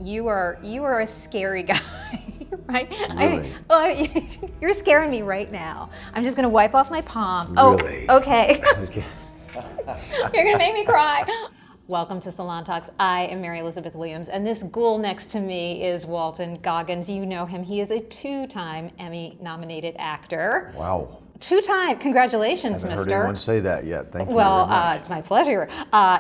you are a scary guy, right? Really? You're scaring me right now. I'm just gonna wipe off my palms. Really? Oh, okay. Okay. You're gonna make me cry. Welcome to Salon Talks. I am Mary Elizabeth Williams, and this ghoul next to me is Walton Goggins. You know him. He is a two-time Emmy-nominated actor. Wow. Two-time. Congratulations, I haven't mister. heard anyone say that yet. Thank you Well, very much. it's my pleasure.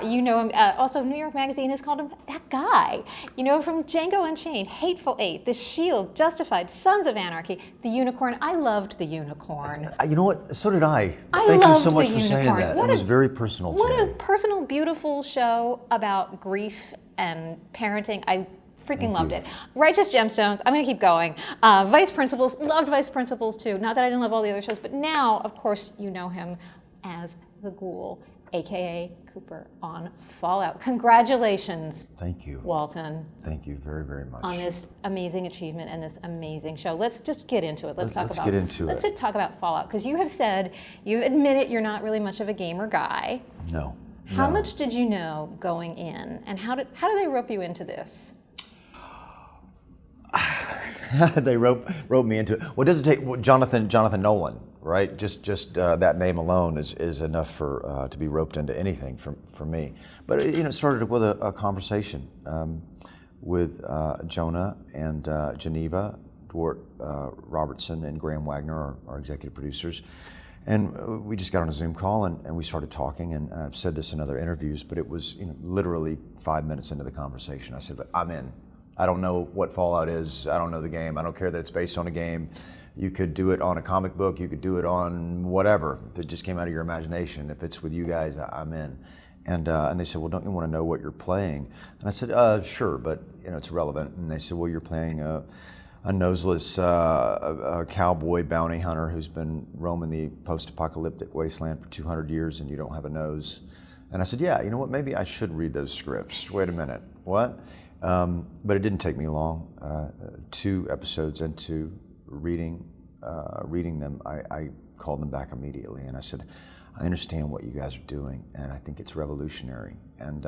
You know him. Also, New York Magazine has called him that guy. You know, from Django Unchained, Hateful Eight, The Shield, Justified, Sons of Anarchy, The Unicorn. I loved The Unicorn. You know what? So did I. I Thank you loved so much The for saying Unicorn. that. What It was a- very personal to What a me. personal, beautiful show about grief and parenting. I freaking loved it. Righteous Gemstones, I'm gonna keep going. Vice Principals, loved Vice Principals too. Not that I didn't love all the other shows, but now, of course, you know him as the Ghoul, AKA Cooper on Fallout. Congratulations, Thank you. Walton, Thank you very, very much. on this amazing achievement and this amazing show. Let's just get into it. Let's Let's get into let's it. talk about Fallout, because you have said, you've admitted you're not really much of a gamer guy. No. How no. much did you know going in, and how did they rope you into this? They wrote me into it. What does it take? Well, Jonathan Nolan, right? Just that name alone is enough for to be roped into anything for me. But it started with a conversation with Jonah and Geneva, Dwart Robertson, and Graham Wagner, our executive producers. And we just got on a Zoom call and we started talking, and I've said this in other interviews, but it was literally 5 minutes into the conversation. I said, I'm in. I don't know what Fallout is. I don't know the game. I don't care that it's based on a game. You could do it on a comic book. You could do it on whatever. If it just came out of your imagination, if it's with you guys, I'm in. And they said, well, don't you want to know what you're playing? And I said, sure, but it's relevant. And they said, well, you're playing a noseless a cowboy bounty hunter who's been roaming the post-apocalyptic wasteland for 200 years, and you don't have a nose. And I said, yeah, you know what? Maybe I should read those scripts. Wait a minute, what? But it didn't take me long. 2 episodes into reading them, I called them back immediately, and I said, I understand what you guys are doing, and I think it's revolutionary, and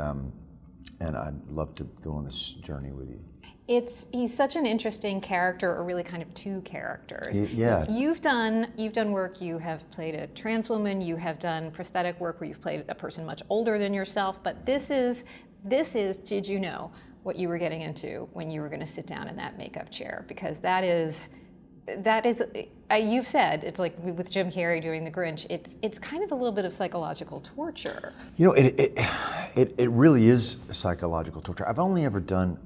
I'd love to go on this journey with you. He's such an interesting character, or really kind of two characters. Yeah. You've done work. You have played a trans woman. You have done prosthetic work where you've played a person much older than yourself. But this is. Did you know what you were getting into when you were going to sit down in that makeup chair? Because that is. You've said it's like with Jim Carrey doing The Grinch. It's kind of a little bit of psychological torture. It really is psychological torture. I've only ever done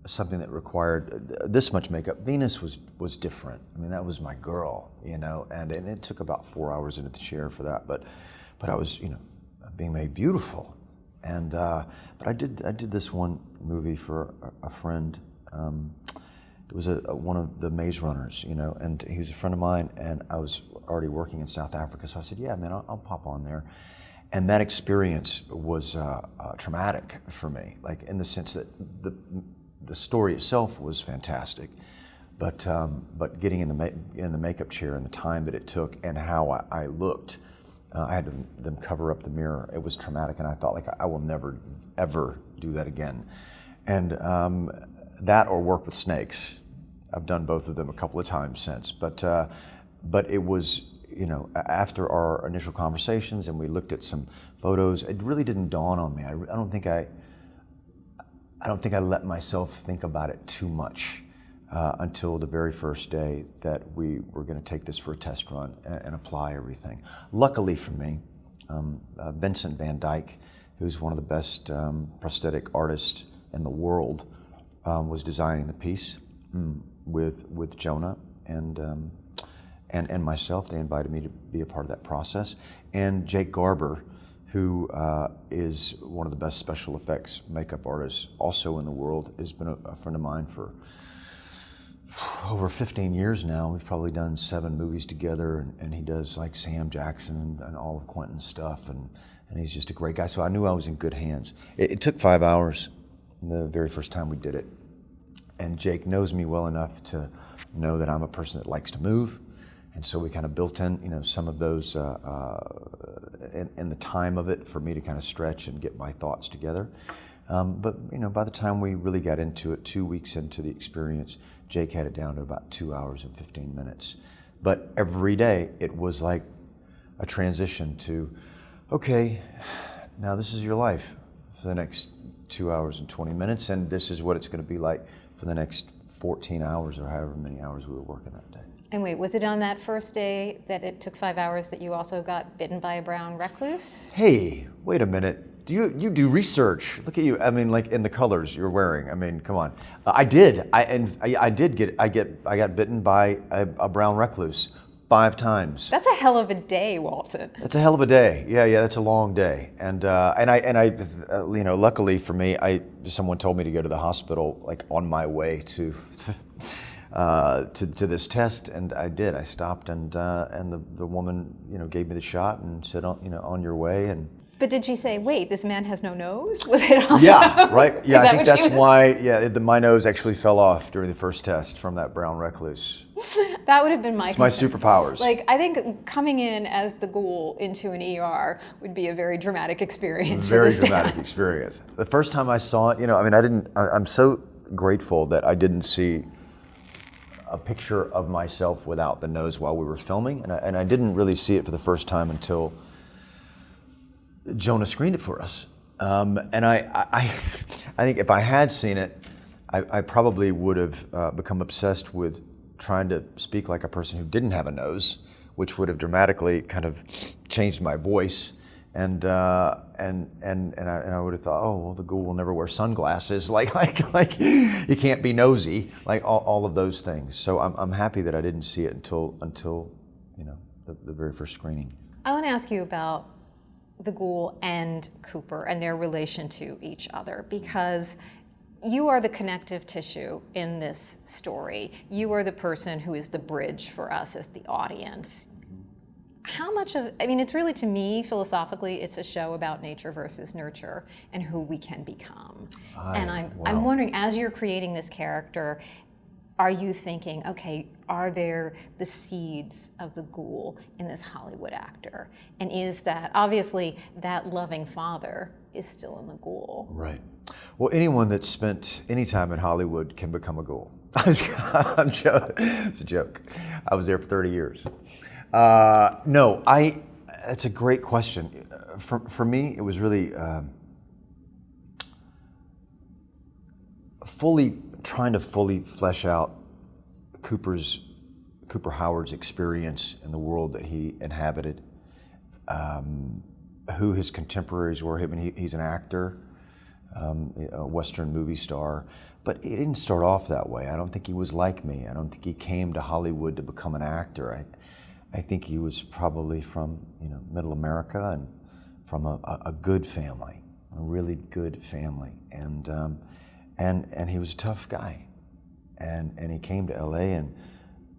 something that required this much makeup. Venus was different. I mean, that was my girl, and it took about 4 hours into the chair for that. But I was, being made beautiful, and but I did this one movie for a friend. It was one of the Maze Runners, and he was a friend of mine, and I was already working in South Africa, so I said, yeah, man, I'll pop on there. And that experience was traumatic for me, like in the sense that the story itself was fantastic, but getting in the makeup chair and the time that it took and how I looked, I had them cover up the mirror. It was traumatic, and I thought, like, I will never ever do that again. And that or work with snakes. I've done both of them a couple of times since, but it was, after our initial conversations and we looked at some photos, it really didn't dawn on me. I don't think I let myself think about it too much until the very first day that we were going to take this for a test run and apply everything. Luckily for me, Vincent Van Dyke, who's one of the best prosthetic artists in the world, was designing the piece with Jonah and myself. They invited me to be a part of that process. And Jake Garber, who is one of the best special effects makeup artists also in the world, has been a friend of mine for over 15 years now. We've probably done 7 movies together, and he does like Sam Jackson and all of Quentin's stuff, and he's just a great guy. So I knew I was in good hands. It took 5 hours the very first time we did it. And Jake knows me well enough to know that I'm a person that likes to move. And so we kind of built in, some of those in the time of it for me to kind of stretch and get my thoughts together. But by the time we really got into it, 2 weeks into the experience, Jake had it down to about 2 hours and 15 minutes. But every day it was like a transition to, okay, now this is your life for the next 2 hours and 20 minutes, and this is what it's going to be like for the next 14 hours or however many hours we were working that day. And wait, was it on that first day that it took 5 hours that you also got bitten by a brown recluse? Hey, wait a minute. You do research? Look at you. I mean, like in the colors you're wearing. I mean, come on. I did. I got bitten by a brown recluse 5 times. That's a hell of a day, Walton. That's a hell of a day. Yeah. That's a long day. And I luckily for me, someone told me to go to the hospital like on my way to this test, and I did. I stopped, and the woman gave me the shot and said, on your way. And but did she say, wait, this man has no nose? Was it also? Yeah, right. Yeah, I think that's why. Yeah, my nose actually fell off during the first test from that brown recluse. That would have been my superpowers. Like, I think coming in as the ghoul into an ER would be a very dramatic experience. Very dramatic experience. The first time I saw it, I'm so grateful that I didn't see a picture of myself without the nose while we were filming, and I didn't really see it for the first time until Jonah screened it for us. And I think if I had seen it, I probably would have become obsessed with trying to speak like a person who didn't have a nose, which would have dramatically kind of changed my voice. And I would have thought, oh well, the ghoul will never wear sunglasses. Like you can't be nosy. Like all of those things. So I'm happy that I didn't see it until the very first screening. I want to ask you about the ghoul and Cooper and their relation to each other, because you are the connective tissue in this story. You are the person who is the bridge for us as the audience. How much of, it's really, to me, philosophically, it's a show about nature versus nurture and who we can become. I'm wondering, as you're creating this character, are you thinking, okay, are there the seeds of the ghoul in this Hollywood actor? And is that, obviously, that loving father is still in the ghoul? Right. Well, anyone that's spent any time in Hollywood can become a ghoul. I'm joking. It's a joke. I was there for 30 years. No, that's a great question. For me, it was really trying to fully flesh out Cooper Howard's experience in the world that he inhabited, who his contemporaries were. He's an actor, a Western movie star, but he didn't start off that way. I don't think he was like me. I don't think he came to Hollywood to become an actor. I think he was probably from Middle America and from a good family, a really good family, and he was a tough guy, and he came to LA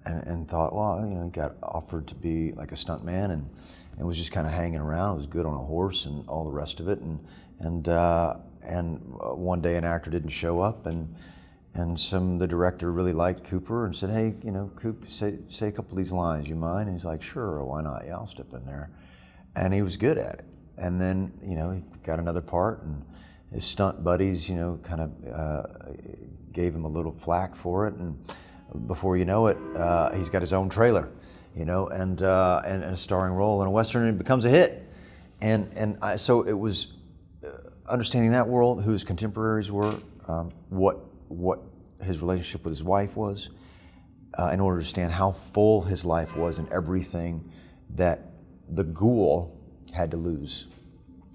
and thought, well, he got offered to be like a stuntman and was just kind of hanging around. Was good on a horse and all the rest of it, and one day an actor didn't show up, and the director really liked Cooper and said, hey, Coop, say a couple of these lines, you mind? And he's like, sure, why not? Yeah, I'll step in there. And he was good at it. And then, he got another part, and his stunt buddies, kind of gave him a little flack for it. And before you know it, he's got his own trailer, and a starring role in a Western, and it becomes a hit. So it was understanding that world, who his contemporaries were, what his relationship with his wife was, in order to understand how full his life was and everything that the ghoul had to lose,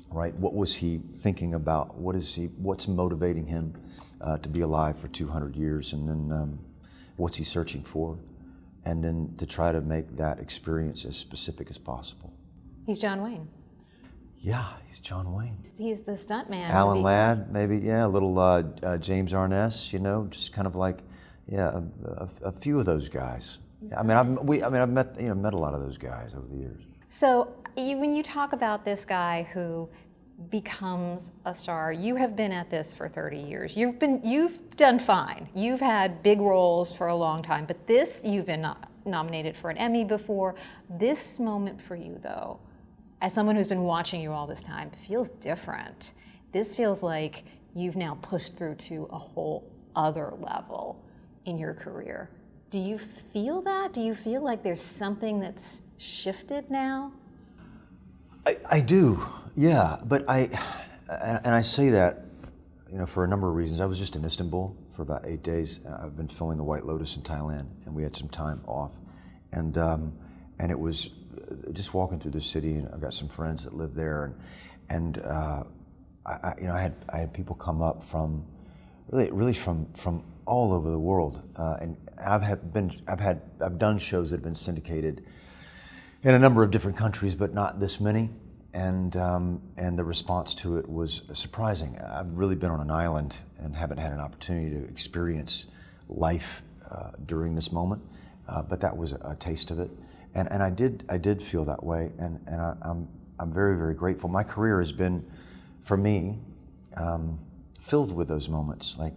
right? What was he thinking about? What's motivating him to be alive for 200 years? And then what's he searching for? And then to try to make that experience as specific as possible. He's John Wayne. Yeah, he's John Wayne. He's the stuntman. Alan Ladd, maybe, yeah, a little James Arness, just kind of like, yeah, a few of those guys. I've met a lot of those guys over the years. So when you talk about this guy who becomes a star, you have been at this for 30 years. You've done fine. You've had big roles for a long time, but you've been nominated for an Emmy before. This moment for you, though, as someone who's been watching you all this time, feels different. This feels like you've now pushed through to a whole other level in your career. Do you feel that? Do you feel like there's something that's shifted now? I do, yeah. But I say that, for a number of reasons. I was just in Istanbul for about 8 days. I've been filming the White Lotus in Thailand, and we had some time off, and it was just walking through the city. And I've got some friends that live there, and I had people come up from really from all over the world, and I've done shows that have been syndicated in a number of different countries, but not this many. And the response to it was surprising. I've really been on an island and haven't had an opportunity to experience life during this moment, but that was a taste of it. And I did feel that way, and I'm very, very grateful. My career has been, for me, filled with those moments. Like,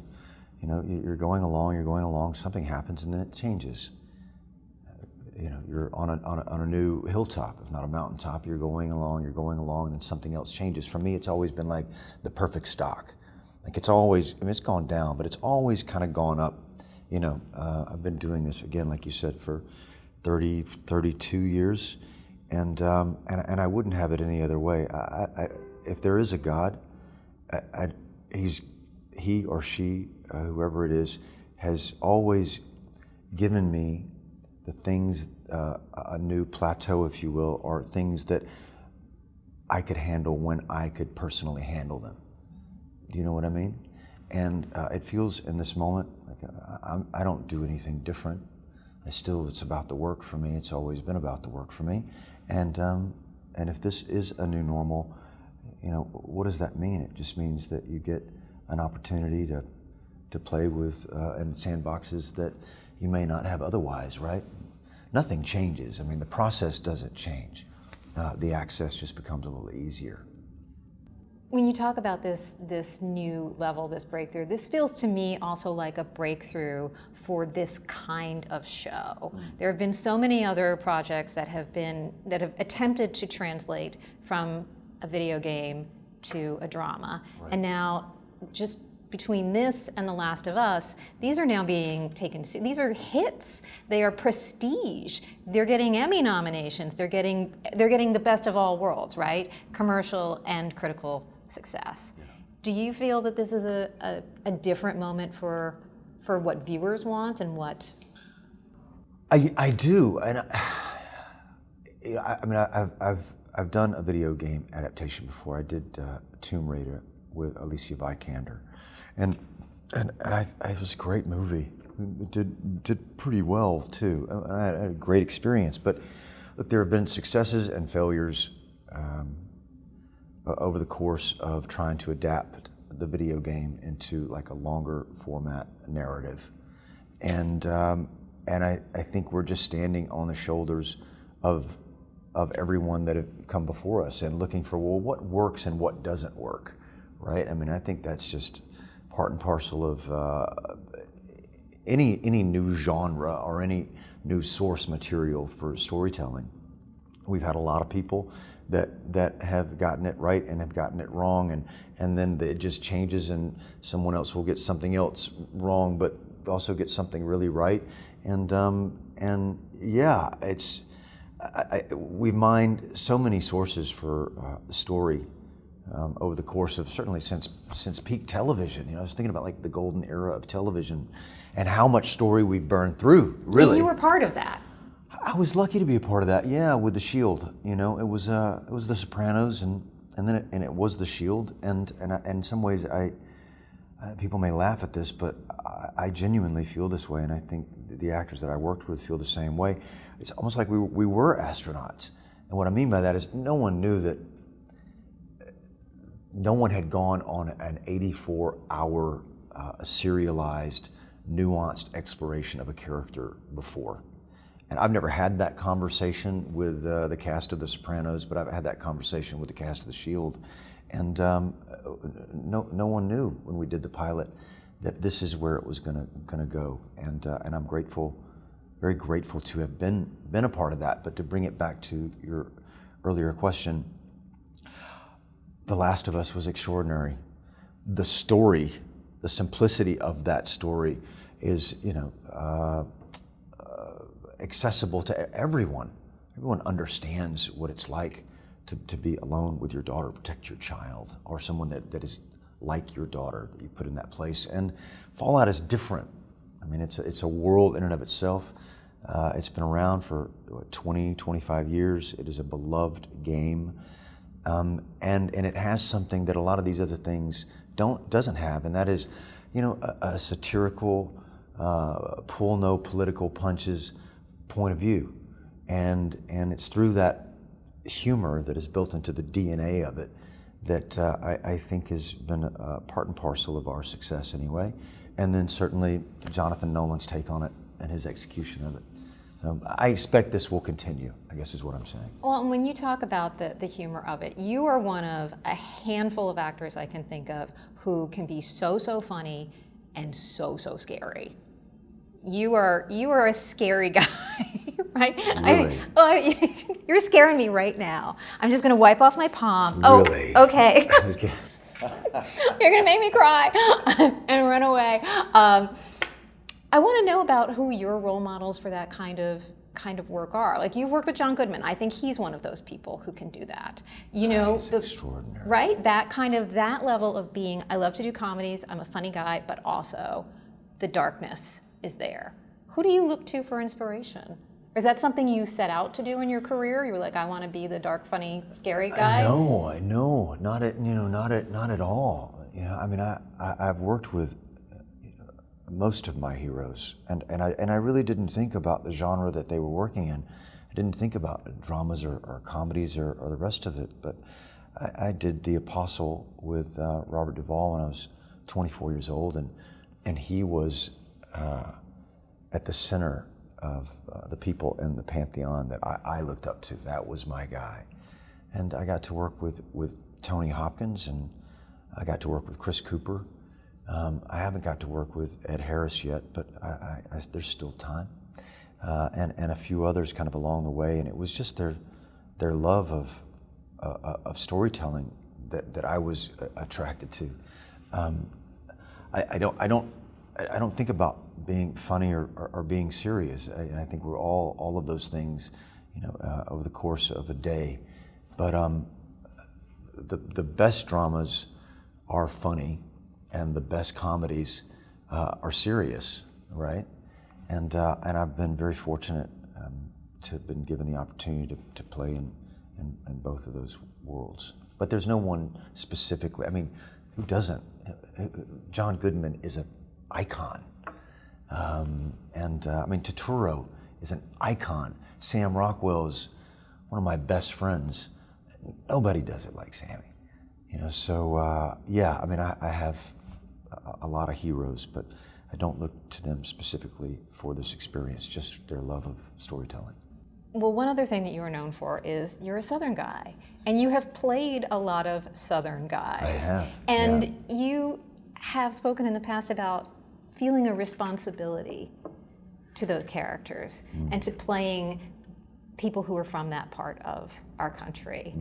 you're going along, something happens, and then it changes. You're on a new hilltop, if not a mountaintop. You're going along, and then something else changes. For me, it's always been like the perfect stock. Like it's always, it's gone down, but it's always kind of gone up. I've been doing this again, like you said, for 32 years, and I wouldn't have it any other way. If there is a God, he or she, whoever it is, has always given me the things, a new plateau, if you will, or things that I could handle when I could personally handle them. Do you know what I mean? And it feels in this moment like I don't do anything different. It's about the work for me. It's always been about the work for me. And if this is a new normal, what does that mean? It just means that you get an opportunity to play with in sandboxes that you may not have otherwise, right? Nothing changes. The process doesn't change. The access just becomes a little easier. When you talk about this new level, this breakthrough, this feels to me also like a breakthrough for this kind of show. There have been so many other projects that have attempted to translate from a video game to a drama, right. And now just between this and The Last of Us, these are now being taken. These are hits. They are prestige. They're getting Emmy nominations. They're getting the best of all worlds, right? Commercial and critical success. Yeah. Do you feel that this is a different moment for what viewers want and what? I do, and I've done a video game adaptation before. I did Tomb Raider with Alicia Vikander. And it was a great movie. It did pretty well too. I had a great experience. But look, there have been successes and failures over the course of trying to adapt the video game into like a longer format narrative. And I think we're just standing on the shoulders of everyone that have come before us and looking for, well, what works and what doesn't work, right? I think that's just part and parcel of any new genre or any new source material for storytelling. We've had a lot of people that have gotten it right and have gotten it wrong, and then it just changes, and someone else will get something else wrong, but also get something really right. And yeah, we've mined so many sources for story. Over the course of certainly since peak television. I was thinking about like the golden era of television and how much story we've burned through, really. And you were part of that. I was lucky to be a part of that, yeah, with The Shield. It was The Sopranos and then it was The Shield, and in some ways people may laugh at this, but I genuinely feel this way, and I think the actors that I worked with feel the same way. It's almost like we were astronauts. And what I mean by that is no one knew that no one had gone on an 84-hour serialized, nuanced exploration of a character before. And I've never had that conversation with the cast of The Sopranos, but I've had that conversation with the cast of The Shield. And no one knew when we did the pilot that this is where it was gonna go. And I'm grateful, very grateful to have been a part of that. But to bring it back to your earlier question, The Last of Us was extraordinary. the story, the simplicity of that story is, accessible to everyone. Everyone understands what it's like to be alone with your daughter, protect your child, or someone that is like your daughter that you put in that place. And Fallout is different. I mean, it's a world in and of itself. It's been around for 20, 25 years. It is a beloved game. And it has something that a lot of these other things doesn't have, and that is, a satirical, pull no political punches point of view. And it's through that humor that is built into the DNA of it that I think has been part and parcel of our success anyway. And then certainly Jonathan Nolan's take on it and his execution of it. I expect this will continue, I guess is what I'm saying. Well, and when you talk about the humor of it, you are one of a handful of actors I can think of who can be so funny and so scary. You are a scary guy, right? Really? You're scaring me right now. I'm just going to wipe off my palms. Really? Oh, okay. Okay. You're going to make me cry and run away. I want to know about who your role models for that kind of work are. Like, you've worked with John Goodman. I think he's one of those people who can do that. He's extraordinary. Right? That level of being, I love to do comedies, I'm a funny guy, but also the darkness is there. Who do you look to for inspiration? Or is that something you set out to do in your career? You were like, I want to be the dark, funny, scary guy? No, not at all. I mean, I've worked with most of my heroes, and I really didn't think about the genre that they were working in. I didn't think about dramas or comedies or the rest of it. But I did The Apostle with Robert Duvall when I was 24 years old, and he was at the center of the people in the pantheon that I looked up to. That was my guy. And I got to work with Tony Hopkins, and I got to work with Chris Cooper. I haven't got to work with Ed Harris yet, but there's still time. And a few others kind of along the way, and it was just their love of storytelling that I was attracted to. I don't think about being funny or being serious. I think we're all of those things, over the course of a day. But the best dramas are funny, and the best comedies are serious, right? And I've been very fortunate to have been given the opportunity to play in both of those worlds. But there's no one specifically. I mean, who doesn't? John Goodman is an icon. I mean, Turturro is an icon. Sam Rockwell is one of my best friends. Nobody does it like Sammy. Yeah, I mean, I have a lot of heroes, but I don't look to them specifically for this experience, just their love of storytelling. Well, one other thing that you are known for is you're a Southern guy, and you have played a lot of Southern guys. I have. And you have spoken in the past about feeling a responsibility to those characters and to playing people who are from that part of our country,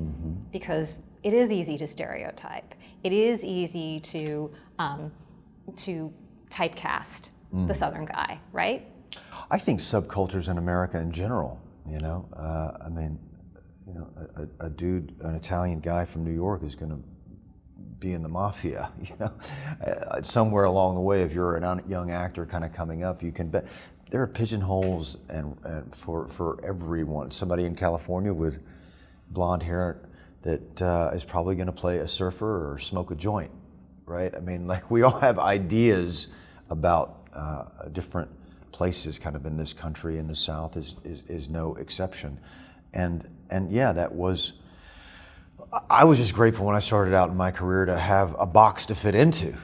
because it is easy to stereotype. It is easy to typecast the Southern guy, right? I think subcultures in America in general, I mean, a dude, an Italian guy from New York is going to be in the mafia, somewhere along the way. If you're a young actor kind of coming up, you can bet there are pigeonholes and for everyone. Somebody in California with blonde hair that is probably going to play a surfer or smoke a joint, right? I mean, like, we all have ideas about different places kind of in this country, and the South is no exception. And yeah, I was just grateful when I started out in my career to have a box to fit into.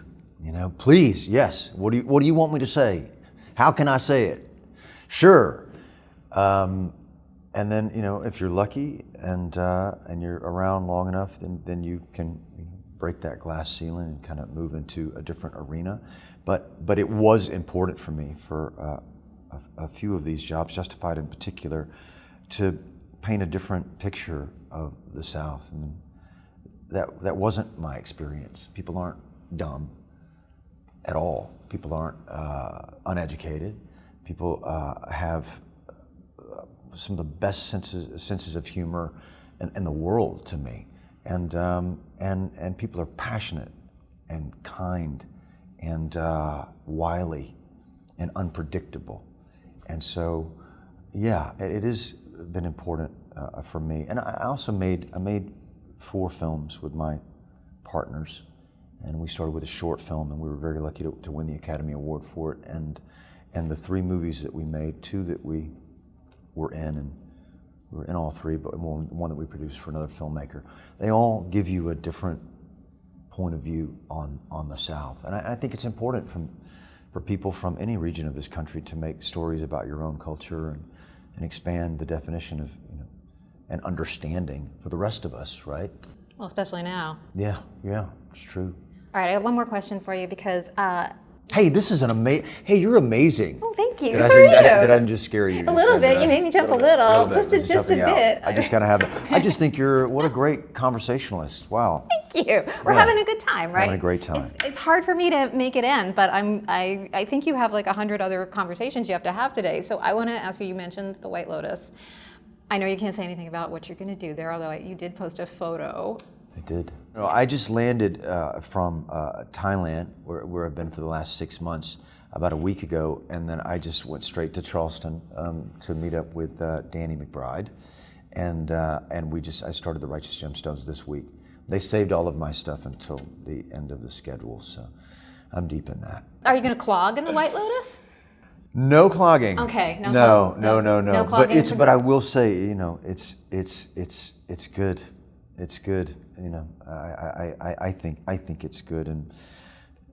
Please, yes, what do you want me to say? How can I say it? Sure. And then, if you're lucky and you're around long enough, then you can break that glass ceiling and kind of move into a different arena. But it was important for me for a few of these jobs, Justified in particular, to paint a different picture of the South. And that wasn't my experience. People aren't dumb at all. People aren't uneducated. People have some of the best senses of humor in the world to me, and people are passionate and kind and wily and unpredictable, and so yeah, it has been important for me. And I also made 4 films with my partners, and we started with a short film, and we were very lucky to win the Academy Award for it. And the 3 movies that we made, 2 that we were in, and we were in all 3, but one that we produced for another filmmaker. They all give you a different point of view on the South, and I think it's important for people from any region of this country to make stories about your own culture and expand the definition of and understanding for the rest of us, right? Well, especially now. Yeah, it's true. All right, I have one more question for you because. Hey, this is an amazing. Hey, you're amazing. Oh, thank you. Did I just scare you? A little bit. You made me jump a little. Just a bit. I just kind of have that. I just think what a great conversationalist. Wow. Thank you. We're having a good time, right? Having a great time. It's hard for me to make it end, but I think you have like 100 other conversations you have to have today. So I want to ask you. You mentioned the White Lotus. I know you can't say anything about what you're going to do there, although you did post a photo. I did. I just landed from Thailand, where I've been for the last 6 months, about a week ago, and then I just went straight to Charleston to meet up with Danny McBride, and I started the Righteous Gemstones this week. They saved all of my stuff until the end of the schedule, so I'm deep in that. Are you going to clog in the White Lotus? No clogging. Okay. No. No clogging. But I will say, it's good. It's good. I think it's good, and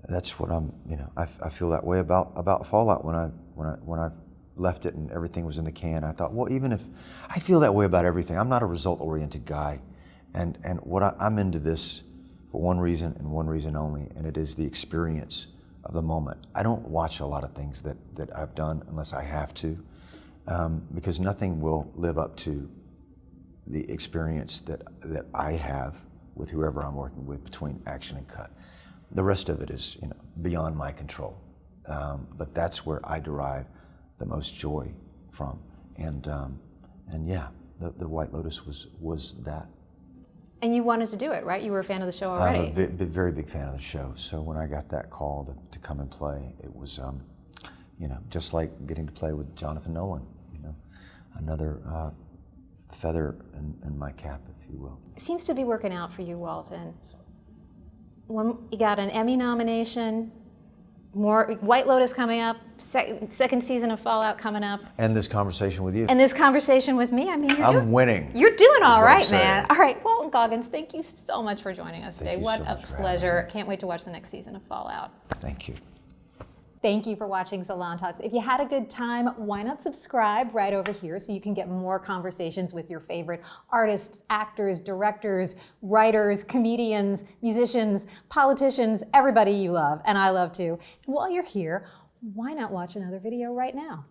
that's what I'm. I feel that way about Fallout. When I left it and everything was in the can, I thought, well, even if I feel that way about everything, I'm not a result-oriented guy, and I'm into this for one reason and one reason only, and it is the experience of the moment. I don't watch a lot of things that I've done unless I have to, because nothing will live up to the experience that I have with whoever I'm working with between action and cut. The rest of it is beyond my control, but that's where I derive the most joy from. And yeah, the White Lotus was that. And you wanted to do it, right? You were a fan of the show already. I'm a very big fan of the show. So when I got that call to come and play, it was just like getting to play with Jonathan Nolan. Another feather in my cap, if you will. It seems to be working out for you, Walton. You got an Emmy nomination, more White Lotus coming up, second season of Fallout coming up. And this conversation with you. And this conversation with me. I mean, I'm winning. You're doing all right, man. All right, Walton Goggins, thank you so much for joining us today. What a pleasure. Can't wait to watch the next season of Fallout. Thank you. Thank you for watching Salon Talks. If you had a good time, why not subscribe right over here so you can get more conversations with your favorite artists, actors, directors, writers, comedians, musicians, politicians, everybody you love, and I love too. And while you're here, why not watch another video right now?